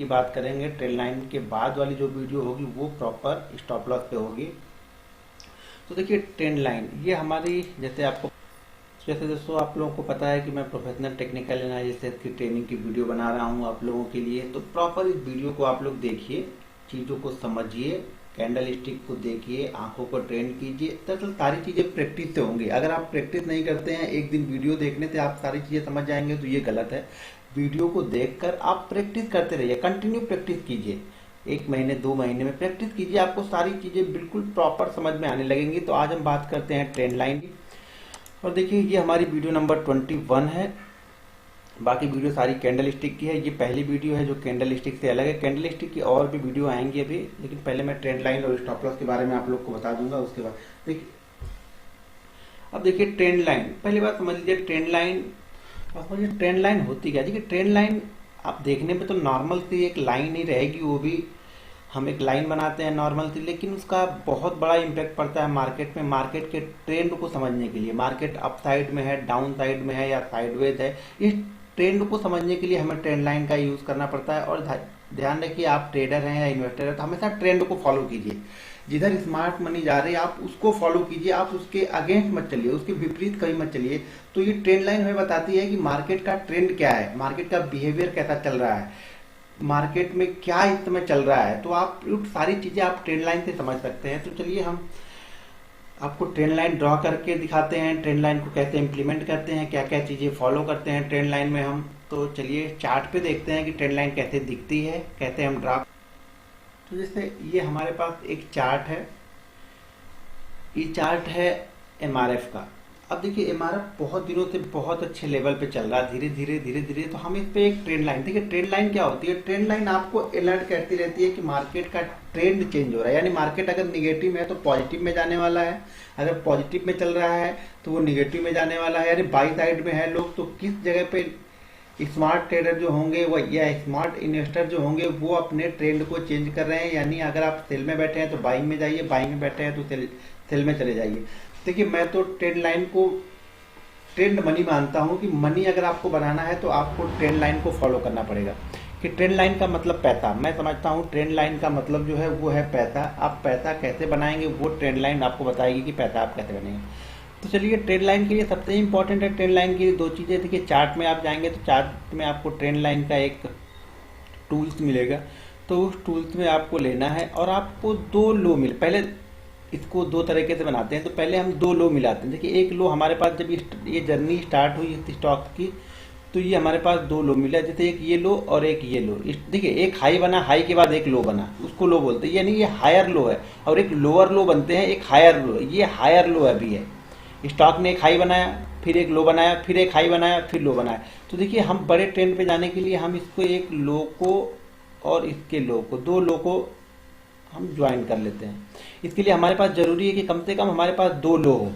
की बात करेंगे। ट्रेंड लाइन के बाद वाली जो वीडियो होगी वो प्रॉपर स्टॉप लॉस पे होगी। तो देखिए ट्रेंड लाइन ये हमारी, जैसे दोस्तों आप लोगों को पता है कि मैं प्रोफेशनल टेक्निकल एनालिसिस की ट्रेनिंग की वीडियो बना रहा हूँ आप लोगों के लिए। तो प्रॉपर इस वीडियो को आप लोग देखिए, चीज़ों को समझिए, कैंडल स्टिक को देखिए, आंखों को ट्रेन कीजिए। दरअसल सारी चीज़ें प्रैक्टिस से होंगी। अगर आप प्रैक्टिस नहीं करते हैं, एक दिन वीडियो देखने से आप सारी चीज़ें समझ जाएंगे, तो ये गलत है। वीडियो को देखकर आप प्रैक्टिस करते रहिए, कंटिन्यू प्रैक्टिस कीजिए। 1 महीने 2 महीने में प्रैक्टिस कीजिए, आपको सारी चीज़ें बिल्कुल प्रॉपर समझ में आने लगेंगी। तो आज हम बात करते हैं ट्रेंड लाइन की। और देखिए ये हमारी वीडियो नंबर 21 है। बाकी वीडियो सारी कैंडल स्टिक की है। ये पहली वीडियो है जो कैंडल स्टिक से अलग है। कैंडल स्टिक की और भी वीडियो आएंगी अभी, लेकिन पहले मैं ट्रेंड लाइन और स्टॉप लॉस के बारे में आप लोग को बता दूंगा। उसके बाद देखिए, अब देखिए ट्रेंड लाइन, पहली बात समझ लीजिए ट्रेंड लाइन। अब समझिए ट्रेंड लाइन होती क्या। देखिए ट्रेंड लाइन आप देखने में तो नॉर्मल सी एक लाइन ही रहेगी, वो भी हम एक लाइन बनाते हैं नॉर्मल सी, लेकिन उसका बहुत बड़ा इम्पैक्ट पड़ता है मार्केट में। मार्केट के ट्रेंड को समझने के लिए, मार्केट अप साइड में है, डाउन साइड में है या साइडवेज है, इस ट्रेंड को समझने के लिए हमें ट्रेंड लाइन का यूज़ करना पड़ता है। और ध्यान रखिए, आप ट्रेडर हैं या इन्वेस्टर हैं तो हमेशा ट्रेंड को फॉलो कीजिए। जिधर स्मार्ट मनी जा रही है आप उसको फॉलो कीजिए, आप उसके अगेंस्ट मत चलिए, उसके विपरीत कभी मत चलिए। तो ये ट्रेंड लाइन हमें बताती है कि मार्केट का ट्रेंड क्या है, मार्केट का बिहेवियर कैसा चल रहा है, मार्केट में क्या इस समय चल रहा है। तो आप सारी चीजें आप ट्रेंड लाइन से समझ सकते हैं। तो चलिए हम आपको ट्रेंड लाइन ड्रॉ करके दिखाते हैं, ट्रेंड लाइन को कैसे इंप्लीमेंट करते हैं, क्या क्या चीजें फॉलो करते हैं ट्रेंड लाइन में हम। तो चलिए चार्ट पे देखते हैं कि ट्रेंड लाइन कैसे दिखती है, कैसे हम ड्रॉ। तो जैसे ये हमारे पास एक चार्ट है, ये चार्ट है एमआरएफ का। अब देखिए एमआरएफ बहुत दिनों से बहुत अच्छे लेवल पे चल रहा है, धीरे धीरे धीरे धीरे। तो हम इस पे एक ट्रेंड लाइन, देखिए ट्रेंड लाइन क्या होती है। ट्रेंड लाइन आपको अलर्ट करती रहती है कि मार्केट का ट्रेंड चेंज हो रहा है। यानी मार्केट अगर निगेटिव है तो पॉजिटिव में जाने वाला है, अगर पॉजिटिव में चल रहा है तो वो निगेटिव में जाने वाला है। यानी बाई साइड में है लोग तो किस जगह पे स्मार्ट ट्रेडर जो होंगे वो या स्मार्ट इन्वेस्टर जो होंगे वो अपने ट्रेंड को चेंज कर रहे हैं। यानी अगर आप सेल में बैठे हैं तो बाइंग में जाइए, बाइंग में बैठे हैं तो सेल में चले जाइए। देखिए मैं तो ट्रेंड लाइन को ट्रेंड मनी मानता हूं कि मनी अगर आपको बनाना है तो आपको ट्रेंड लाइन को फॉलो करना पड़ेगा। कि ट्रेंड लाइन का मतलब पैसा, मैं समझता हूं ट्रेंड लाइन का मतलब जो है वो है पैसा। आप पैसा कैसे बनाएंगे वो ट्रेंड लाइन आपको बताएगी कि पैसा आप कैसे बनेंगे। तो चलिए ट्रेंड लाइन के लिए सबसे इंपॉर्टेंट है ट्रेंड लाइन की दो चीजें। देखिए चार्ट में आप जाएंगे तो चार्ट में आपको ट्रेंड लाइन का एक टूल्स मिलेगा। तो उस टूल्स में आपको लेना है और आपको दो लो मिले। पहले इसको दो तरीके से बनाते हैं। तो पहले हम दो लो मिलाते हैं। देखिए एक लो हमारे पास जब ये जर्नी स्टार्ट हुई इस स्टॉक की तो ये हमारे पास दो लो मिला, जैसे एक ये लो और एक ये लो। देखिए एक हाई बना, हाई के बाद एक लो बना, उसको लो बोलते हैं। यानी ये हायर लो है और एक लोअर लो बनते हैं, एक हायर लो। ये हायर लो अभी है। स्टॉक ने एक हाई बनाया, फिर एक लो बनाया, फिर एक हाई बनाया, फिर लो बनाया। तो देखिए हम बड़े ट्रेंड पे जाने के लिए हम इसको एक लो को और इसके लो को, दो लो को हम ज्वाइन कर लेते हैं। इसके लिए हमारे पास जरूरी है कि कम से कम हमारे पास दो लो हो,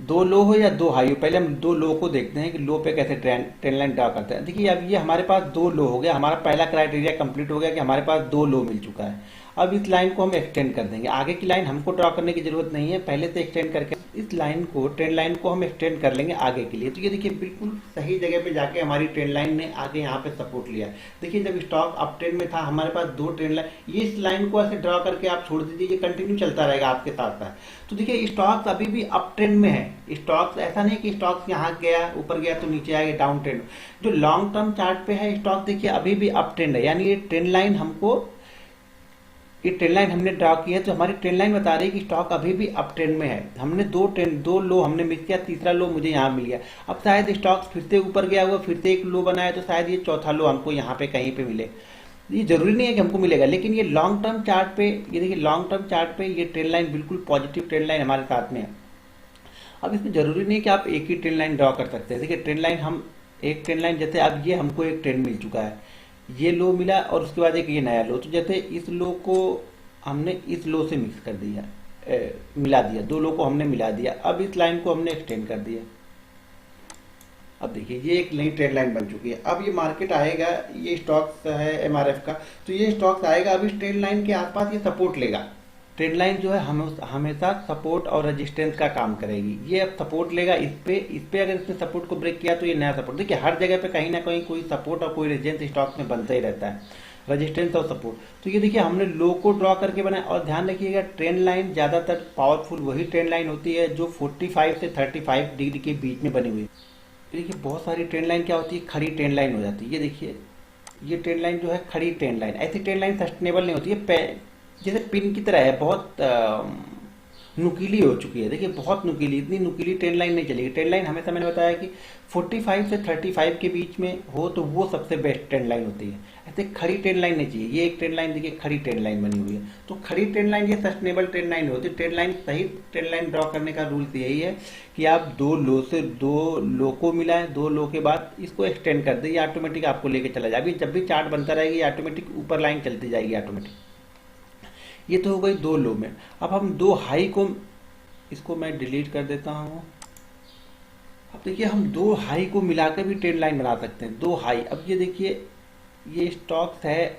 दो लो हो या दो हाई हो। पहले हम दो लो को देखते हैं कि लो पे कैसे ट्रेंड लाइन ड्रा करते हैं। देखिए अब ये हमारे पास दो लो हो गया, हमारा पहला क्राइटेरिया कंप्लीट हो गया कि हमारे पास दो लो मिल चुका है। अब इस लाइन को हम एक्सटेंड कर देंगे, आगे की लाइन हमको ड्रॉ करने की जरूरत नहीं है, पहले से एक्सटेंड करके इस लाइन को, ट्रेंड लाइन को हम एक्सटेंड कर लेंगे आगे के लिए। तो ये देखिए बिल्कुल सही जगह पे जाके हमारी ट्रेंड लाइन ने आगे यहाँ पे सपोर्ट लिया। देखिए जब स्टॉक अप ट्रेंड में था हमारे पास दो ट्रेंड लाइन, ये इस लाइन को ऐसे ड्रॉ करके आप छोड़ दीजिए, ये कंटिन्यू चलता रहेगा आपके साथ साथ। तो देखिए स्टॉक्स अभी भी अप ट्रेंड में है। स्टॉक्स ऐसा नहीं कि स्टॉक्स यहाँ गया ऊपर गया तो नीचे आएगा डाउन ट्रेंड। जो लॉन्ग टर्म चार्ट पे है स्टॉक देखिए अभी भी अप ट्रेंड है। यानी ये ट्रेंड लाइन हमको, ये ट्रेंड लाइन हमने ड्रॉ की है तो हमारी ट्रेंड लाइन बता रही है कि स्टॉक अभी भी अप ट्रेंड में है। हमने दो लो हमने मिस किया, तीसरा लो मुझे यहाँ मिल गया। अब शायद स्टॉक फिर से ऊपर गया हुआ, फिर से एक लो बनाया तो शायद ये चौथा लो हमको यहाँ पे कहीं पे मिले। ये जरूरी नहीं है कि हमको मिलेगा, लेकिन ये लॉन्ग टर्म चार्ट पे, ये देखिए लॉन्ग टर्म चार्ट पे ये ट्रेंड लाइन बिल्कुल पॉजिटिव ट्रेंड लाइन हमारे साथ में है। अब इसमें जरूरी नहीं कि आप एक ही ट्रेंड लाइन ड्रॉ कर सकते हैं। देखिए ट्रेंड लाइन हम एक ट्रेंड लाइन, जैसे अब ये हमको एक ट्रेंड मिल चुका है, ये लो मिला और उसके बाद एक ये नया लो। तो जैसे इस लो को हमने इस लो से मिक्स कर दिया, मिला दिया, दो लो को हमने मिला दिया। अब इस लाइन को हमने एक्सटेंड कर दिया। अब देखिए ये एक नई ट्रेंड लाइन बन चुकी है। अब ये मार्केट आएगा, ये स्टॉक्स है एमआरएफ का, तो ये स्टॉक्स आएगा अब इस ट्रेंड लाइन के आसपास ये सपोर्ट लेगा। ट्रेंड लाइन जो है हमेशा सपोर्ट और रेजिस्टेंस का काम करेगी। ये अब सपोर्ट लेगा इस पे अगर इसने सपोर्ट को ब्रेक किया तो ये नया सपोर्ट। देखिए हर जगह पे कहीं ना कहीं कोई सपोर्ट और कोई रेजिस्टेंस स्टॉक में बनता ही रहता है, रेजिस्टेंस और सपोर्ट। तो ये देखिए हमने लो को ड्रॉ करके बनाया। और ध्यान रखिएगा ट्रेंड लाइन ज़्यादातर पावरफुल वही ट्रेंड लाइन होती है जो 45 से 35 डिग्री के बीच में बनी हुई है। देखिए बहुत सारी ट्रेंड लाइन क्या होती है, खड़ी ट्रेंड लाइन हो जाती है। ये देखिए ये ट्रेंड लाइन जो है खड़ी ट्रेंड लाइन, ऐसी ट्रेंड लाइन सस्टेनेबल नहीं होती है, जैसे पिन की तरह है, बहुत नुकीली हो चुकी है। देखिए बहुत नुकीली, इतनी नुकीली ट्रेंड लाइन नहीं चलेगी। ट्रेंड लाइन हमेशा मैंने बताया कि 45 से 35 के बीच में हो तो वो सबसे बेस्ट ट्रेंड लाइन होती है। ऐसे खड़ी ट्रेंड लाइन नहीं चाहिए। ये एक ट्रेंड लाइन देखिए खड़ी ट्रेंड लाइन बनी हुई है, तो खड़ी ट्रेंड लाइन ये सस्टेनेबल ट्रेंड लाइन होती है। ट्रेंड लाइन सही ट्रेंड लाइन ड्रॉ करने का रूल्स यही है कि आप दो लो को मिलाएं, दो लो के बाद इसको एक्सटेंड कर दें, ये ऑटोमेटिक आपको लेके चला जाएगा। जब भी चार्ट बनता रहेगा ये ऑटोमेटिक ऊपर लाइन चलती जाएगी ऑटोमेटिक। ये तो हो गई दो लो में। अब हम दो हाई को, इसको मैं डिलीट कर देता हूं। अब देखिए हम दो हाई को मिलाकर भी ट्रेंड लाइन बना सकते हैं, दो हाई। अब ये देखिए ये स्टॉक्स है,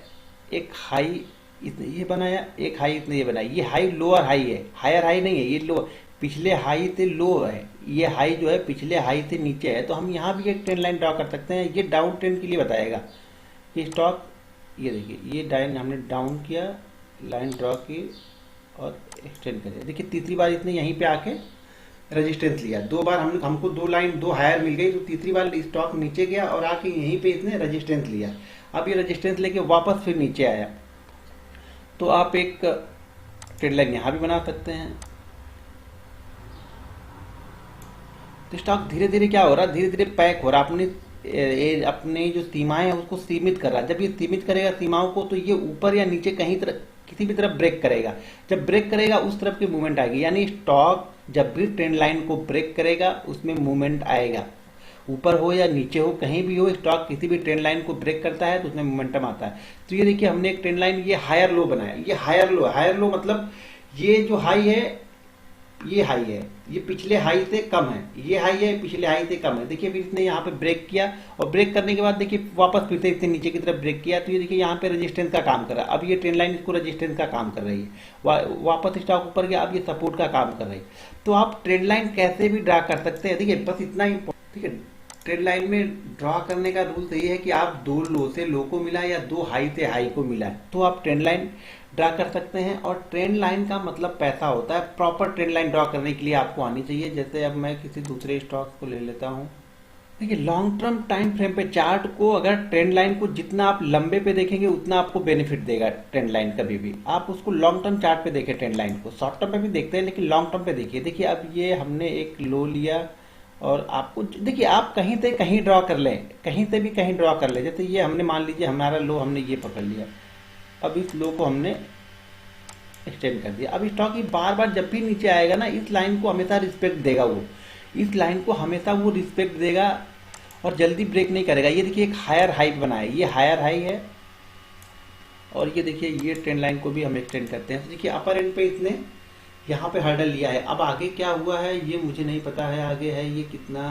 एक हाई इसने ये बनाया, एक हाई इसने ये बनाया। ये हाई लोअर हाई है, हायर हाई नहीं है, ये लो पिछले हाई से लो है। ये हाई जो है पिछले हाई से नीचे है, तो हम यहाँ भी एक ट्रेंड लाइन ड्रॉ कर सकते हैं। ये डाउन ट्रेंड के लिए बताएगा कि स्टॉक, ये देखिए ये डाउन हमने डाउन किया, लाइन ड्रॉ की और एक्सटेंड करिए। देखिए तीसरी बार इसने यहीं पे आके रेजिस्टेंस लिया, दो बार हमको दो लाइन दो हायर मिल गई, तो तीसरी बार स्टॉक नीचे गया और आके यहीं पे इसने रेजिस्टेंस लिया। अब ये रेजिस्टेंस लेके वापस फिर नीचे आया, तो आप एक ट्रेंड लाइन यहां भी बना सकते हैं। तो स्टॉक धीरे धीरे क्या हो रहा है, धीरे धीरे पैक हो रहा है, अपने जो सीमाएं है उसको सीमित कर रहा है। जब ये सीमित करेगा सीमाओं को तो ये ऊपर या नीचे कहीं तरह किसी भी तरफ ब्रेक करेगा। जब ब्रेक करेगा उस तरफ की मूवमेंट आएगी, यानी स्टॉक जब भी ट्रेंड लाइन को ब्रेक करेगा उसमें मूवमेंट आएगा, ऊपर हो या नीचे हो कहीं भी हो, स्टॉक किसी भी ट्रेंड लाइन को ब्रेक करता है तो उसमें मोमेंटम आता है। तो ये देखिए हमने एक ट्रेंड लाइन ये हायर लो बनाया, ये हायर लो मतलब ये जो हाई है ये हाई है, ये पिछले हाई से कम है, ये हाई है पिछले हाई से कम है। देखिए फिर इसने यहाँ पे ब्रेक किया और ब्रेक करने के बाद देखिए वापस फिर से इसने नीचे की तरफ ब्रेक किया, तो ये देखिए यहाँ पे रेजिस्टेंस का काम कर रहा है। अब ये ट्रेंड लाइन इसको रेजिस्टेंस का काम कर रही है, वापस स्टॉक ऊपर गया, अब ये सपोर्ट का काम कर रही है। तो आप ट्रेंड लाइन कैसे भी ड्रा कर सकते हैं। देखिए बस इतना ही, ठीक है। ट्रेंड लाइन में ड्रॉ करने का रूल ये है कि आप दो लो से लो को मिलाएं या दो हाई से हाई को मिलाएं, तो आप ट्रेंड लाइन ड्रा कर सकते हैं। और ट्रेंड लाइन का मतलब पैसा होता है। प्रॉपर ट्रेंड लाइन ड्रॉ करने के लिए आपको आनी चाहिए। जैसे अब मैं किसी दूसरे स्टॉक्स को ले लेता हूं। देखिए लॉन्ग टर्म टाइम फ्रेम पे चार्ट को, अगर ट्रेंड लाइन को जितना आप लंबे पे देखेंगे उतना आपको बेनिफिट देगा ट्रेंड लाइन। कभी भी आप उसको लॉन्ग टर्म चार्ट पे देखें ट्रेंड लाइन को, शॉर्ट टर्म पे भी देखते हैं लेकिन लॉन्ग टर्म पे देखिए। देखिए अब ये हमने एक लो लिया और आपको देखिए आप कहीं से कहीं ड्रॉ कर लें, कहीं से भी कहीं ड्रॉ कर लें। जैसे ये हमने मान लीजिए हमारा लो हमने ये पकड़ लिया, अब इस लो को हमने एक्सटेंड कर दिया। अब स्टॉक ही बार बार जब भी नीचे आएगा ना, इस लाइन को हमेशा रिस्पेक्ट देगा, वो इस लाइन को हमेशा वो रिस्पेक्ट देगा और जल्दी ब्रेक नहीं करेगा। ये देखिए एक हायर हाई बनाया, ये हायर हाई है और ये देखिए ये ट्रेंड लाइन को भी हम एक्सटेंड करते हैं। तो देखिए अपर एंड पे इसने यहाँ पे हर्डल लिया है। अब आगे क्या हुआ है ये मुझे नहीं पता है, आगे है ये कितना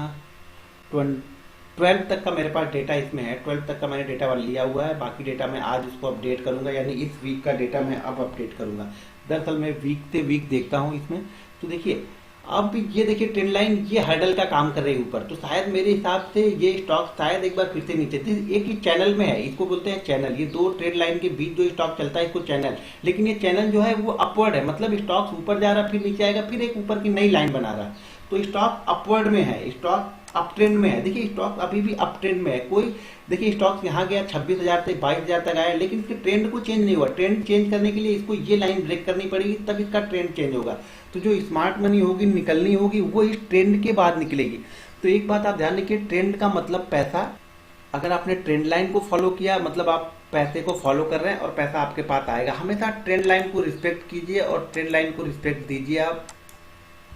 12 तक का मेरे पास डेटा इसमें है, 12 तक का मैंने डेटा लिया हुआ है। बाकी डेटा मैं आज उसको अपडेट करूंगा, यानी इस वीक का डेटा मैं अब अपडेट करूंगा। दरअसल मैं वीक से वीक देखता हूं इसमें। तो देखिए अब ये देखिए ट्रेंड लाइन ये हर्डल का काम कर रही है ऊपर, तो शायद मेरे हिसाब से ये स्टॉक शायद एक बार फिर से नीचे, एक ही चैनल में है, इसको बोलते हैं चैनल। ये दो ट्रेंड लाइन के बीच जो स्टॉक चलता है इसको चैनल, लेकिन ये चैनल जो है वो अपवर्ड है, मतलब स्टॉक ऊपर जा रहा फिर नीचे आएगा फिर एक ऊपर की नई लाइन बना रहा, तो स्टॉक अपवर्ड में है, स्टॉक अप ट्रेंड में है। देखिए स्टॉक अभी भी अप ट्रेंड में है। कोई देखिए स्टॉक यहाँ गया 26,000 से 22,000 तक आया, लेकिन इसके ट्रेंड को चेंज नहीं हुआ। ट्रेंड चेंज करने के लिए इसको ये लाइन ब्रेक करनी पड़ेगी, तब इसका ट्रेंड चेंज होगा। तो जो स्मार्ट मनी होगी निकलनी होगी वो इस ट्रेंड के बाद निकलेगी। तो एक बात आप ध्यान रखिए, ट्रेंड का मतलब पैसा। अगर आपने ट्रेंड लाइन को फॉलो किया मतलब आप पैसे को फॉलो कर रहे हैं और पैसा आपके पास आएगा। हमेशा ट्रेंड लाइन को रिस्पेक्ट कीजिए और ट्रेंड लाइन को रिस्पेक्ट दीजिए आप।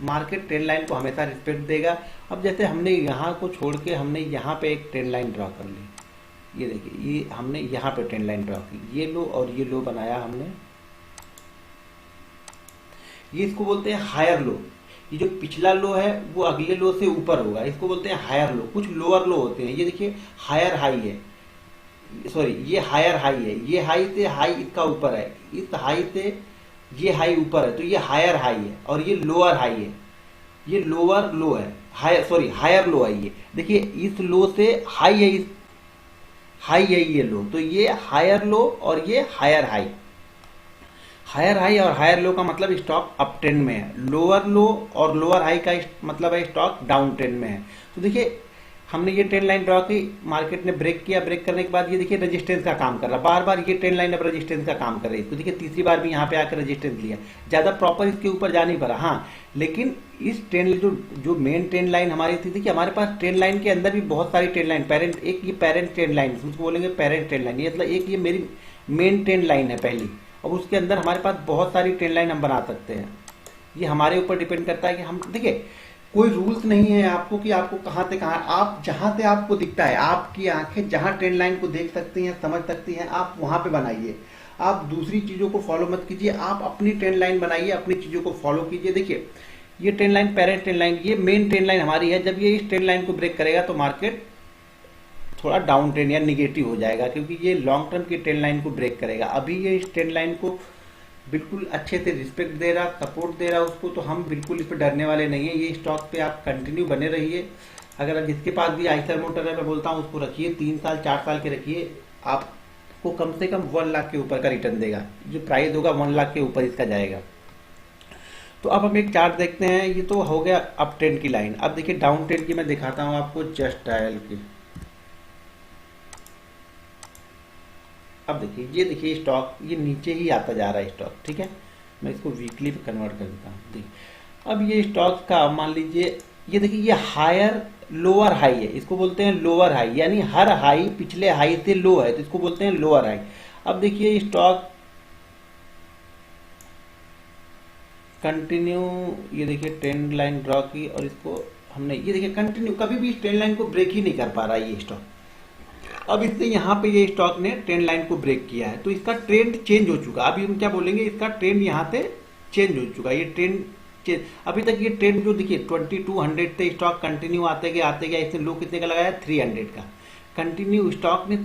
मार्केट ट्रेंड लाइन को हमेशा रिस्पेक्ट देगा। अब जैसे हमने यहाँ को छोड़ के हमने यहाँ पे एक ट्रेंड लाइन ड्रॉ कर ली, ये देखिए ये हमने यहाँ पे ट्रेंड लाइन ड्रॉ की, ये लो और ये लो बनाया हमने, ये इसको बोलते हैं हायर लो। ये जो पिछला लो है वो अगले लो से ऊपर होगा, इसको बोलते हैं हायर लो। कुछ लोअर लो होते हैं, ये देखिए हायर हाई है, सॉरी ये हायर हाई है, ये हाई से हाई इसका ऊपर है, इस हाई से ये हाई ऊपर है तो ये हायर हाई है, और ये लोअर हाई है, ये लोअर लो है, हायर सॉरी हायर लो है। ये देखिए इस लो से हाई है, इस हाई है ये लो, तो ये हायर लो और ये हायर हाई। हायर हाई और हायर लो का मतलब स्टॉक अप ट्रेंड में है, लोअर लो और लोअर हाई का मतलब है स्टॉक डाउन ट्रेंड में है। तो देखिए हमने ये ट्रेंड लाइन ड्रॉ की, मार्केट ने ब्रेक किया, ब्रेक करने के बाद ये देखिए रेजिस्टेंस का काम कर रहा, बार बार ये ट्रेंड लाइन अब रेजिस्टेंस का काम कर रही है। तो देखिए तीसरी बार भी यहाँ पे आकर रेजिस्टेंस लिया, ज़्यादा प्रॉपर इसके ऊपर जा नहीं पा रहा। हाँ लेकिन इस ट्रेंड जो मेन ट्रेंड लाइन हमारी थी, देखिए हमारे पास ट्रेंड लाइन के अंदर भी बहुत सारी ट्रेंड लाइन, पेरेंट एक ये पेरेंट ट्रेंड लाइन उसको बोलेंगे, पेरेंट ट्रेंड लाइन, ये मतलब एक ये मेरी मेन ट्रेंड लाइन है पहली, और उसके अंदर हमारे पास बहुत सारी ट्रेंड लाइन हम बना सकते हैं। ये हमारे ऊपर डिपेंड करता है कि हम, देखिए कोई रूल्स नहीं है आपको कि आपको कहाँ से कहाँ, आप जहाँ से आपको दिखता है, आपकी आंखें जहाँ ट्रेंड लाइन को देख सकती हैं, समझ सकती हैं, आप वहाँ पे बनाइए। आप दूसरी चीज़ों को फॉलो मत कीजिए, आप अपनी ट्रेंड लाइन बनाइए, अपनी चीज़ों को फॉलो कीजिए। देखिए ये trend line parent trend line, ये मेन ट्रेंड लाइन हमारी है। जब ये इस ट्रेंड लाइन को ब्रेक करेगा तो मार्केट थोड़ा डाउन ट्रेंड या निगेटिव हो जाएगा, क्योंकि ये लॉन्ग टर्म की ट्रेंड लाइन को ब्रेक करेगा। अभी ये इस ट्रेंड लाइन को बिल्कुल अच्छे से रिस्पेक्ट दे रहा, सपोर्ट दे रहा उसको, तो हम बिल्कुल इस पर डरने वाले नहीं है। ये स्टॉक पे आप कंटिन्यू बने रहिए। अगर जिसके पास भी आइसर मोटर है, मैं बोलता हूँ उसको रखिए, 3 साल 4 साल के रखिए, आपको कम से कम 1 लाख के ऊपर का रिटर्न देगा। जो प्राइस होगा 1 लाख के ऊपर इसका जाएगा। तो अब हम एक चार्ट देखते हैं। ये तो हो गया अप ट्रेंड की लाइन। अब देखिए डाउन ट्रेंड की मैं दिखाता हूँ आपको, जस्ट डायल की। अब देखिए ये देखिए स्टॉक ये नीचे ही आता जा रहा है स्टॉक, ठीक है। मैं इसको वीकली पे कन्वर्ट कर देता हूँ। देखिए अब ये स्टॉक का मान लीजिए, ये देखिए ये हायर लोअर हाई है, इसको बोलते हैं लोअर हाई, यानी हर हाई पिछले हाई से लो है, तो इसको बोलते हैं लोअर हाई। अब देखिए स्टॉक कंटिन्यू, ये देखिए ट्रेंड लाइन ड्रॉ की, और इसको हमने ये देखिए कंटिन्यू, कभी भी ट्रेंड लाइन को ब्रेक ही नहीं कर पा रहा है ये स्टॉक। अब इसने यहाँ पे ये स्टॉक ने ट्रेंड लाइन को ब्रेक किया है, तो इसका ट्रेंड चेंज हो चुका। अभी हम क्या बोलेंगे, इसका ट्रेंड यहाँ से चेंज हो चुका है। ये ट्रेंड चेंज, अभी तक ये ट्रेंड जो देखिए 2200 से स्टॉक कंटिन्यू आते गया, इसने लो कितने का लगाया, 300 का कंटिन्यू स्टॉक ने,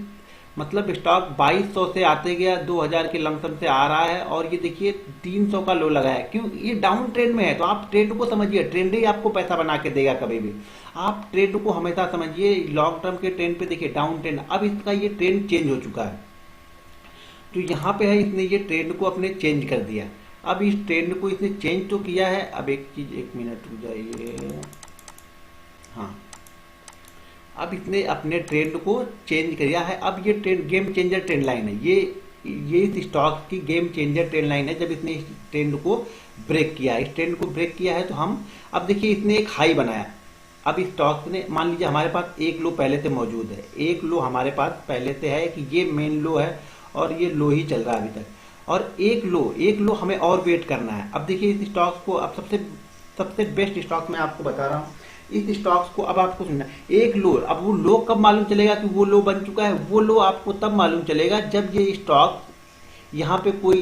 मतलब स्टॉक 2200 से आते गया 2000 के लमसम से आ रहा है, और ये देखिए 300 का लो लगाया। क्यों, ये डाउन ट्रेंड में है। तो आप ट्रेंड को समझिए, ट्रेंड ही आपको पैसा बना के देगा कभी भी। आप ट्रेंड को हमेशा समझिए, लॉन्ग टर्म के ट्रेंड पे देखिए डाउन ट्रेंड, अब इसका ये ट्रेंड चेंज हो चुका है। तो यहाँ पे है, इसने ये ट्रेंड को अपने चेंज कर दिया। अब इस ट्रेंड को इसने चेंज तो किया है। अब एक चीज, 1 मिनट रुक जाइए, हाँ, अब इसने अपने ट्रेंड को चेंज किया है। अब ये trend game changer trend line है, ये इस स्टॉक की गेम चेंजर ट्रेंड लाइन है। जब इसने इस ट्रेंड को ब्रेक किया है, इस ट्रेंड को ब्रेक किया है, तो हम अब देखिए इसने एक हाई बनाया। अब इस स्टॉक ने, मान लीजिए हमारे पास एक लो पहले से मौजूद है, एक लो हमारे पास पहले से है कि ये मेन लो है, और ये लो ही चल रहा है अभी तक, और एक लो हमें और वेट करना है। अब देखिए इस स्टॉक को, अब सबसे बेस्ट स्टॉक मैं आपको बता रहा हूँ। इस स्टॉक्स को अब आपको सुनना, एक लो, अब वो लो कब मालूम चलेगा कि वो लो बन चुका है, वो लो आपको तब मालूम चलेगा जब ये स्टॉक यहाँ पे कोई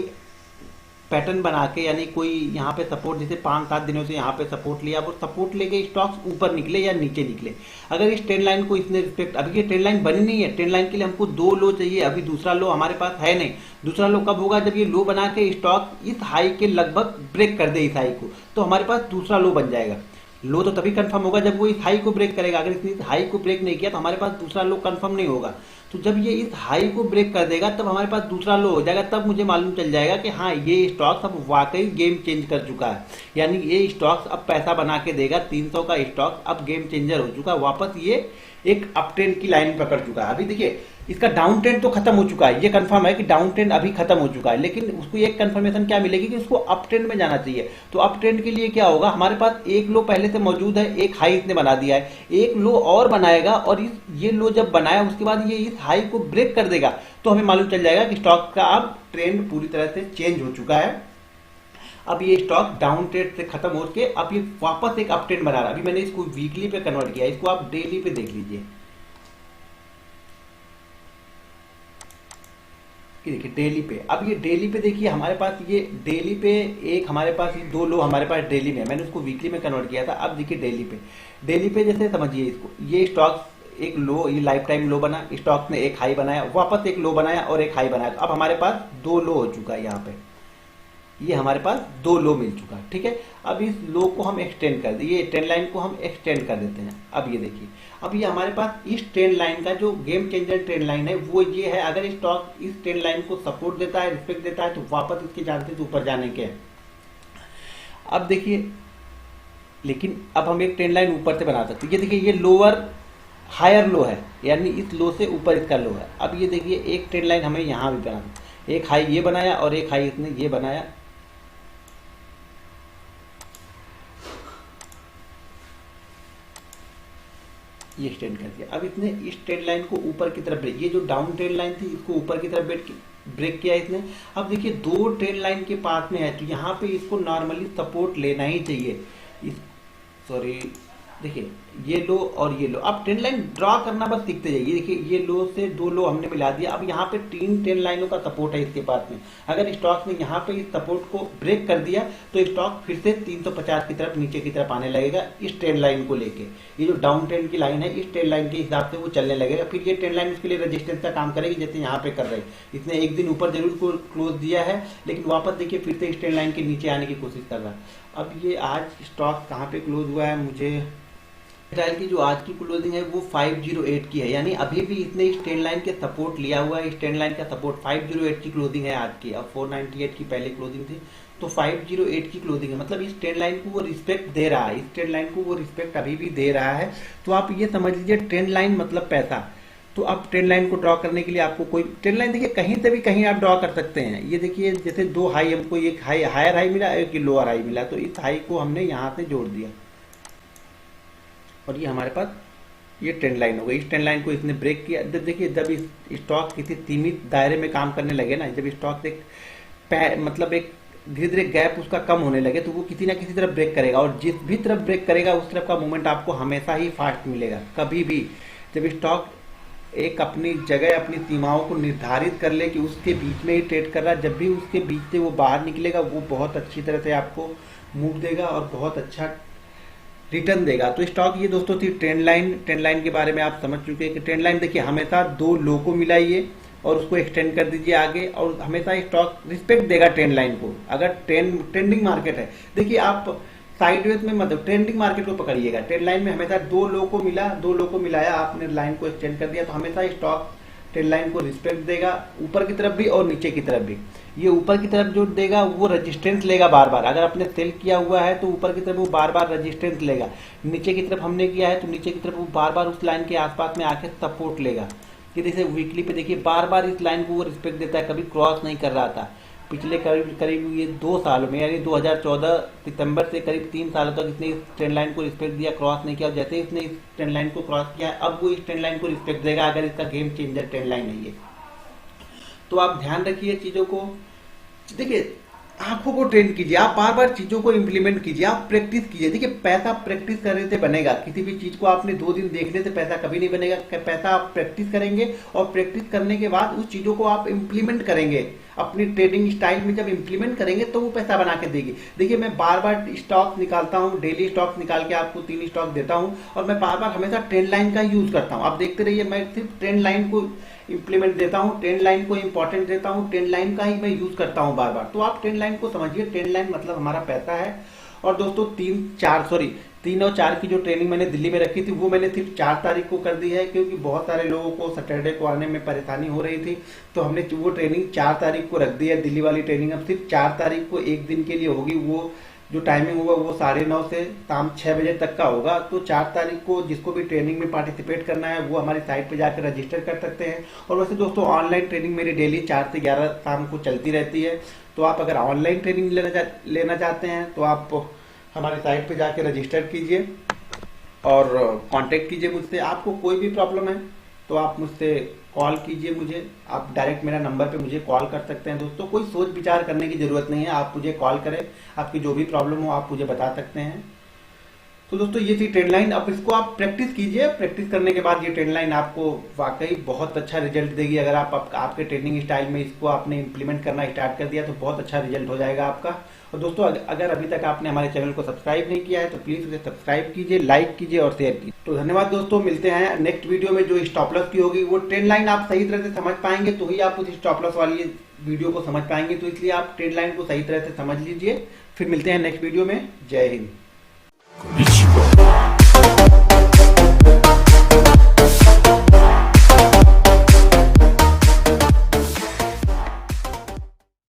पैटर्न बना के, यानी कोई यहाँ पे सपोर्ट, जैसे 5-7 दिनों से यहाँ पे सपोर्ट लिया, वो सपोर्ट लेके स्टॉक्स ऊपर निकले या नीचे निकले। अगर इस ट्रेंड लाइन को इसने रिस्पेक्ट, अभी ये ट्रेंड लाइन बनी नहीं है, ट्रेंड लाइन के लिए हमको 2 लो चाहिए, अभी दूसरा लो हमारे पास है नहीं। दूसरा लो कब होगा, जब ये लो बना के स्टॉक इस हाई के लगभग ब्रेक कर दे इस हाई को, तो हमारे पास दूसरा लो बन जाएगा। लो तो तभी कंफर्म होगा जब वो इस हाई को ब्रेक करेगा। अगर इसने इस हाई को ब्रेक नहीं किया तो हमारे पास दूसरा लो कंफर्म नहीं होगा। तो जब ये इस हाई को ब्रेक कर देगा तब हमारे पास दूसरा लो हो जाएगा, तब मुझे मालूम चल जाएगा कि हाँ ये स्टॉक्स अब वाकई गेम चेंज कर चुका है, यानी ये स्टॉक्स अब पैसा बना के देगा। 300 का स्टॉक अब गेम चेंजर हो चुका है, वापस ये एक अप ट्रेंड की लाइन पकड़ चुका है। अभी देखिए इसका डाउन ट्रेंड तो खत्म हो चुका है, ये कंफर्म है कि डाउन ट्रेंड अभी खत्म हो चुका है, लेकिन उसको एक कंफर्मेशन क्या मिलेगी कि उसको अप ट्रेंड में जाना चाहिए। तो अप ट्रेंड के लिए क्या होगा, हमारे पास एक लो पहले से मौजूद है, एक हाई इसने बना दिया है, एक लो और बनाएगा, और ये लो जब बनाया उसके बाद ये इस हाई को ब्रेक कर देगा, तो हमें मालूम चल जाएगा कि स्टॉक का अब ट्रेंड पूरी तरह से चेंज हो चुका है। अब ये स्टॉक डाउन ट्रेंड से खत्म होकर अब ये वापस एक अप ट्रेंड बना रहा है। अभी मैंने इसको वीकली पे कन्वर्ट किया, इसको आप डेली पे देख लीजिए। देखिए डेली पे, अब ये डेली पे देखिए हमारे पास ये डेली पे एक हमारे पास ये 2 लो हमारे पास डेली में, मैंने उसको वीकली में कन्वर्ट किया था। अब देखिए डेली पे जैसे समझिए इसको, ये स्टॉक एक लो, ये लाइफ टाइम लो बना, स्टॉक ने एक हाई बनाया, वापस एक लो बनाया और एक हाई बनाया, तो अब हमारे पास 2 लो हो चुका है यहाँ पे। ये हमारे पास 2 लो मिल चुका, ठीक है। अब इस लो को हम एक्सटेंड कर दें, ये ट्रेंड लाइन को हम एक्सटेंड कर देते हैं। अब ये देखिए, अब ये हमारे पास इस ट्रेंड लाइन का जो गेम चेंजर ट्रेंड लाइन है वो ये है। अगर स्टॉक इस ट्रेंड लाइन को सपोर्ट देता है, रिस्पेक्ट देता है, तो वापस इसके चांसेस ऊपर जाने के हैं। अब देखिए, लेकिन अब हम एक ट्रेंड लाइन ऊपर से बना सकते हैं। ये देखिए, ये लोअर हायर लो है, यानी इस लो से ऊपर इसका लो है। अब ये देखिए, एक ट्रेंड लाइन हमें यहाँ भी बनाना, एक हाई ये बनाया और एक हाई इसने ये बनाया, ये एक्सटेंड कर दिया। अब इसने इस ट्रेंड लाइन को ऊपर की तरफ ब्रेक, ये जो डाउन ट्रेंड लाइन थी इसको ऊपर की तरफ ब्रेक किया इसने। अब देखिए, 2 ट्रेंड लाइन के पास में है, तो यहाँ पे इसको नॉर्मली सपोर्ट लेना ही चाहिए। सॉरी, देखिए ये लो और ये लो। अब ट्रेंड लाइन ड्रॉ करना बस सीखते जाइए। देखिए, ये लो से 2 लो हमने मिला दिया। अब यहाँ पे 3 ट्रेंड लाइनों का सपोर्ट है इसके पास में। अगर स्टॉक ने यहाँ पे इस सपोर्ट को ब्रेक कर दिया तो स्टॉक फिर से 350 की तरफ नीचे की तरफ आने लगेगा इस ट्रेंड लाइन को लेके। ये जो डाउन ट्रेंड की लाइन है, इस ट्रेंड लाइन के हिसाब से वो चलने लगेगा। फिर ये ट्रेंड लाइन उसके लिए रेजिस्टेंस का काम करेगी, जैसे यहाँ पे कर रही है। इसने एक दिन ऊपर जरूर क्लोज दिया है, लेकिन वापस देखिए फिर से इस ट्रेंड लाइन के नीचे आने की कोशिश कर रहा है। अब ये आज स्टॉक कहाँ पे क्लोज हुआ है, मुझे फिलहाल की जो आज की क्लोजिंग है वो 508 की है, यानी अभी भी इसने इस ट्रेंड लाइन के सपोर्ट लिया हुआ है। इस ट्रेंड लाइन का सपोर्ट 508 की क्लोजिंग है आज की। अब 498 की पहले क्लोजिंग थी, तो 508 की क्लोजिंग है। मतलब इस ट्रेंड लाइन को वो रिस्पेक्ट दे रहा है, इस ट्रेंड लाइन को वो रिस्पेक्ट अभी भी दे रहा है। तो आप ये समझ लीजिए, ट्रेंड लाइन मतलब पैसा। तो अब ट्रेंड लाइन को ड्रॉ करने के लिए आपको कोई ट्रेंड लाइन देखिए कहीं से भी कहीं आप ड्रॉ कर सकते हैं। ये देखिए, जैसे 2 हाई, हमको एक हायर हाई मिला, एक लोअर हाई मिला, तो इस हाई को हमने यहाँ से जोड़ दिया और ये हमारे पास ये ट्रेंड लाइन हो गई। इस ट्रेंड लाइन को इसने ब्रेक किया। जब देखिए, जब स्टॉक किसी सीमित दायरे में काम करने लगे ना, जब स्टॉक एक मतलब एक धीरे धीरे गैप उसका कम होने लगे, तो वो किसी ना किसी तरफ ब्रेक करेगा, और जिस भी तरफ ब्रेक करेगा उस तरफ का मूवमेंट आपको हमेशा ही फास्ट मिलेगा। कभी भी जब स्टॉक एक अपनी जगह, अपनी सीमाओं को निर्धारित कर ले कि उसके बीच में ही ट्रेड कर रहा है, जब भी उसके बीच से वो बाहर निकलेगा, वो बहुत अच्छी तरह से आपको मूव देगा और बहुत अच्छा रिटर्न देगा। तो स्टॉक ये दोस्तों थी ट्रेंड लाइन। ट्रेंड लाइन के बारे में आप समझ चुके हैं कि ट्रेंड लाइन देखिए हमेशा 2 लो को मिलाइए और उसको एक्सटेंड कर दीजिए आगे, और हमेशा स्टॉक रिस्पेक्ट देगा ट्रेंड लाइन को। अगर ट्रेंडिंग मार्केट है, देखिए आप साइडवेज में मतलब ट्रेंडिंग मार्केट को पकड़िएगा। ट्रेंड लाइन में हमेशा 2 लो को मिला, 2 लो को मिलाया, आपने लाइन को एक्सटेंड कर दिया, तो हमेशा स्टॉक ट्रेंड लाइन को रिस्पेक्ट देगा, ऊपर की तरफ भी और नीचे की तरफ भी। ये ऊपर की तरफ जो देगा वो रेजिस्टेंस लेगा बार बार। अगर आपने सेल किया हुआ है तो ऊपर की तरफ वो बार बार रेजिस्टेंस लेगा, नीचे की तरफ हमने किया है तो नीचे की तरफ वो बार बार उस लाइन के आसपास में आके सपोर्ट लेगा। कि जैसे वीकली पे देखिए बार बार इस लाइन को वो रिस्पेक्ट देता है, कभी क्रॉस नहीं कर रहा था। पिछले करीब ये 2 सालों में, यानी 2014 सितंबर से करीब 3 सालों तक इसने इस ट्रेंड लाइन को रिस्पेक्ट दिया, क्रॉस नहीं किया। और जैसे इसने इस ट्रेंड लाइन को क्रॉस किया, अब वो इस ट्रेंड लाइन को रिस्पेक्ट देगा, अगर इसका गेम चेंजर ट्रेंड लाइन नहीं है। तो आप ध्यान रखिए चीजों को। देखिए, आंखों को ट्रेन कीजिए, आप बार बार चीजों को इंप्लीमेंट कीजिए, आप प्रैक्टिस कीजिए। देखिए, पैसा प्रैक्टिस करने से बनेगा। किसी भी चीज को आपने 2 दिन देखने से पैसा कभी नहीं बनेगा। पैसा आप प्रैक्टिस करेंगे, और प्रैक्टिस करने के बाद उस चीजों को आप इंप्लीमेंट करेंगे अपनी ट्रेडिंग स्टाइल में। जब इंप्लीमेंट करेंगे तो वो पैसा बना के देगी। देखिए, मैं बार बार स्टॉक निकालता हूँ, डेली स्टॉक निकाल के आपको 3 स्टॉक देता हूँ, और मैं बार बार हमेशा ट्रेंड लाइन का यूज करता हूँ। आप देखते रहिए, मैं सिर्फ ट्रेंड लाइन को इंप्लीमेंट देता हूँ, ट्रेंड लाइन को इंपॉर्टेंट देता हूँ, ट्रेंड लाइन का ही मैं यूज करता हूँ बार बार। तो आप ट्रेंड लाइन को समझिए, ट्रेंड लाइन मतलब हमारा पैसा है। और दोस्तों 3 और 4 की जो ट्रेनिंग मैंने दिल्ली में रखी थी, वो मैंने सिर्फ 4 तारीख को कर दी है, क्योंकि बहुत सारे लोगों को सैटरडे को आने में परेशानी हो रही थी। तो हमने वो ट्रेनिंग 4 तारीख को रख दी है, दिल्ली वाली ट्रेनिंग। अब सिर्फ 4 तारीख को एक दिन के लिए होगी। वो जो टाइमिंग होगा वो 9:30 से शाम 6 बजे तक का होगा। तो 4 तारीख को जिसको भी ट्रेनिंग में पार्टिसिपेट करना है वो हमारी साइट पे जाकर रजिस्टर कर सकते हैं। और वैसे दोस्तों, ऑनलाइन ट्रेनिंग मेरी डेली 4 से 11 शाम को चलती रहती है। तो आप अगर ऑनलाइन ट्रेनिंग लेना चाहते हैं तो आप हमारी साइट पे जाके रजिस्टर कीजिए और कांटेक्ट कीजिए मुझसे। आपको कोई भी प्रॉब्लम है तो आप मुझसे कॉल कीजिए मुझे। आप डायरेक्ट मेरा नंबर पे मुझे कॉल कर सकते हैं दोस्तों। कोई सोच विचार करने की जरूरत नहीं है, आप मुझे कॉल करें, आपकी जो भी प्रॉब्लम हो आप मुझे बता सकते हैं। तो दोस्तों ये थी ट्रेंड लाइन। अब इसको आप प्रैक्टिस कीजिए, प्रैक्टिस करने के बाद ये ट्रेंड लाइन आपको वाकई बहुत अच्छा रिजल्ट देगी। अगर आपके ट्रेनिंग स्टाइल में इसको आपने इंप्लीमेंट करना स्टार्ट कर दिया तो बहुत अच्छा रिजल्ट हो जाएगा आपका। और दोस्तों अगर अभी तक आपने हमारे चैनल को सब्सक्राइब नहीं किया है तो प्लीज उसे सब्सक्राइब कीजिए, लाइक कीजिए और शेयर कीजिए। तो धन्यवाद दोस्तों, मिलते हैं नेक्स्ट वीडियो में। जो स्टॉप लॉस की होगी वो ट्रेंड लाइन आप सही तरह से समझ पाएंगे तो ही आप उस स्टॉप लॉस वाली वीडियो को समझ पाएंगे। तो इसलिए आप ट्रेंड लाइन को सही तरह से समझ लीजिए। फिर मिलते हैं नेक्स्ट वीडियो में। जय हिंद।